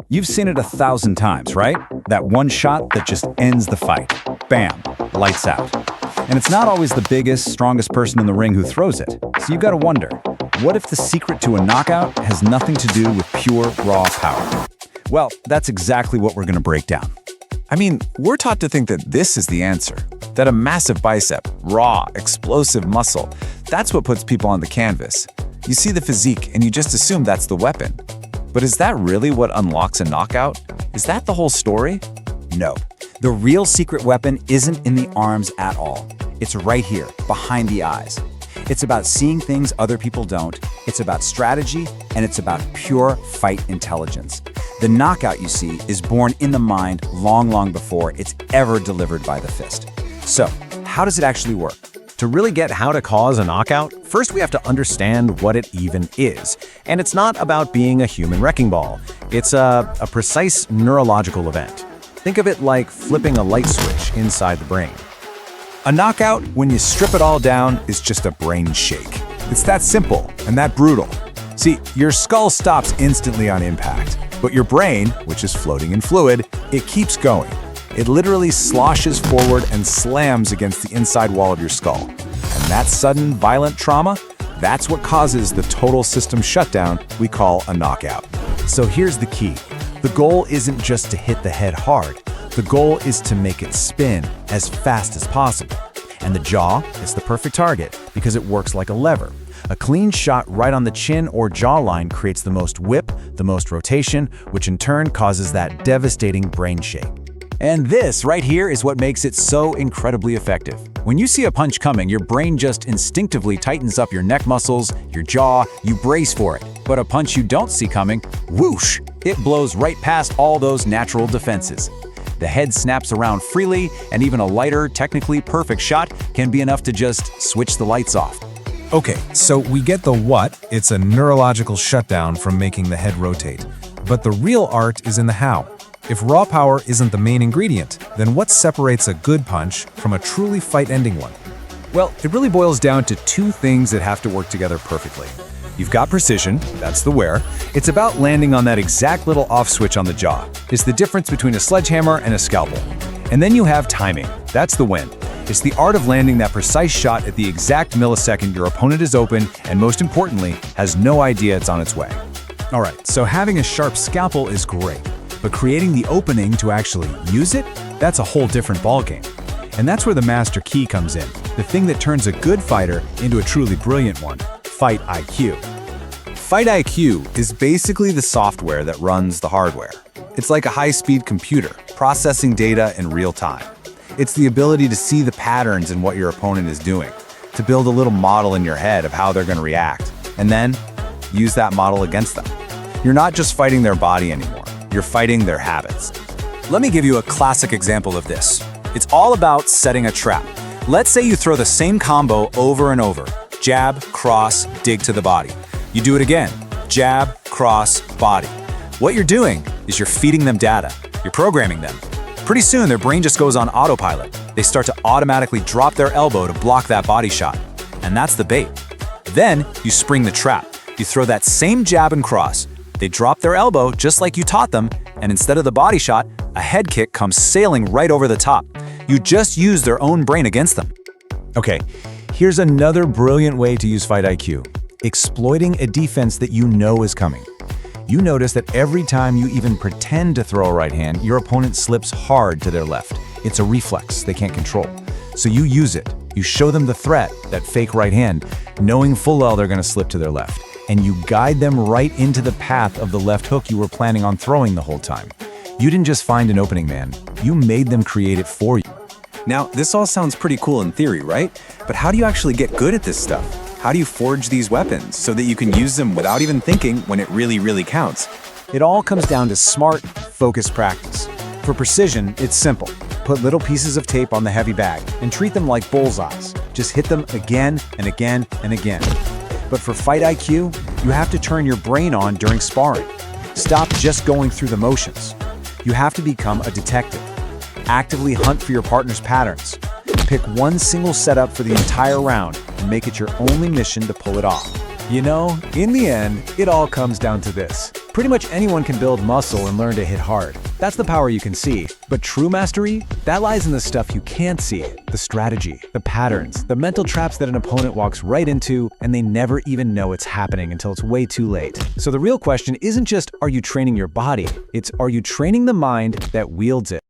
You've seen it 1,000 times, right? That one shot that just ends the fight. Bam, lights out. And it's not always the biggest, strongest person in the ring who throws it. So you've got to wonder, what if the secret to a knockout has nothing to do with pure, raw power? Well, that's exactly what we're going to break down. I mean, we're taught to think that this is the answer, that a massive bicep, raw, explosive muscle, that's what puts people on the canvas. You see the physique and you just assume that's the weapon. But is that really what unlocks a knockout? Is that the whole story? No. The real secret weapon isn't in the arms at all. It's right here, behind the eyes. It's about seeing things other people don't, it's about strategy, and it's about pure fight intelligence. The knockout you see is born in the mind long, long before it's ever delivered by the fist. So, how does it actually work? To really get how to cause a knockout, first we have to understand what it even is. And it's not about being a human wrecking ball. It's a precise neurological event. Think of it like flipping a light switch inside the brain. A knockout, when you strip it all down, is just a brain shake. It's that simple and that brutal. See, your skull stops instantly on impact, but your brain, which is floating in fluid, it keeps going. It literally sloshes forward and slams against the inside wall of your skull. And that sudden, violent trauma, that's what causes the total system shutdown we call a knockout. So here's the key. The goal isn't just to hit the head hard. The goal is to make it spin as fast as possible. And the jaw is the perfect target because it works like a lever. A clean shot right on the chin or jawline creates the most whip, the most rotation, which in turn causes that devastating brain shake. And this right here is what makes it so incredibly effective. When you see a punch coming, your brain just instinctively tightens up your neck muscles, your jaw, you brace for it. But a punch you don't see coming, whoosh, it blows right past all those natural defenses. The head snaps around freely, and even a lighter, technically perfect shot can be enough to just switch the lights off. Okay, so we get the what, it's a neurological shutdown from making the head rotate. But the real art is in the how. If raw power isn't the main ingredient, then what separates a good punch from a truly fight-ending one? Well, it really boils down to two things that have to work together perfectly. You've got precision, that's the where. It's about landing on that exact little off switch on the jaw. It's the difference between a sledgehammer and a scalpel. And then you have timing, that's the when. It's the art of landing that precise shot at the exact millisecond your opponent is open and, most importantly, has no idea it's on its way. All right, so having a sharp scalpel is great, but creating the opening to actually use it, that's a whole different ballgame. And that's where the master key comes in, the thing that turns a good fighter into a truly brilliant one, Fight IQ. Fight IQ is basically the software that runs the hardware. It's like a high-speed computer, processing data in real time. It's the ability to see the patterns in what your opponent is doing, to build a little model in your head of how they're going to react, and then use that model against them. You're not just fighting their body anymore, you're fighting their habits. Let me give you a classic example of this. It's all about setting a trap. Let's say you throw the same combo over and over. Jab, cross, dig to the body. You do it again. Jab, cross, body. What you're doing is you're feeding them data. You're programming them. Pretty soon, their brain just goes on autopilot. They start to automatically drop their elbow to block that body shot. And that's the bait. Then, you spring the trap. You throw that same jab and cross. They drop their elbow just like you taught them, and instead of the body shot, a head kick comes sailing right over the top. You just use their own brain against them. Okay, here's another brilliant way to use Fight IQ. Exploiting a defense that you know is coming. You notice that every time you even pretend to throw a right hand, your opponent slips hard to their left. It's a reflex they can't control. So you use it. You show them the threat, that fake right hand, knowing full well they're going to slip to their left. And you guide them right into the path of the left hook you were planning on throwing the whole time. You didn't just find an opening, man. You made them create it for you. Now, this all sounds pretty cool in theory, right? But how do you actually get good at this stuff? How do you forge these weapons so that you can use them without even thinking when it really, really counts? It all comes down to smart, focused practice. For precision, it's simple. Put little pieces of tape on the heavy bag and treat them like bullseyes. Just hit them again and again and again. But for Fight IQ, you have to turn your brain on during sparring. Stop just going through the motions. You have to become a detective. Actively hunt for your partner's patterns. Pick one single setup for the entire round and make it your only mission to pull it off. You know, in the end, it all comes down to this. Pretty much anyone can build muscle and learn to hit hard. That's the power you can see. But true mastery? That lies in the stuff you can't see. The strategy, the patterns, the mental traps that an opponent walks right into, and they never even know it's happening until it's way too late. So the real question isn't just, are you training your body? It's, are you training the mind that wields it?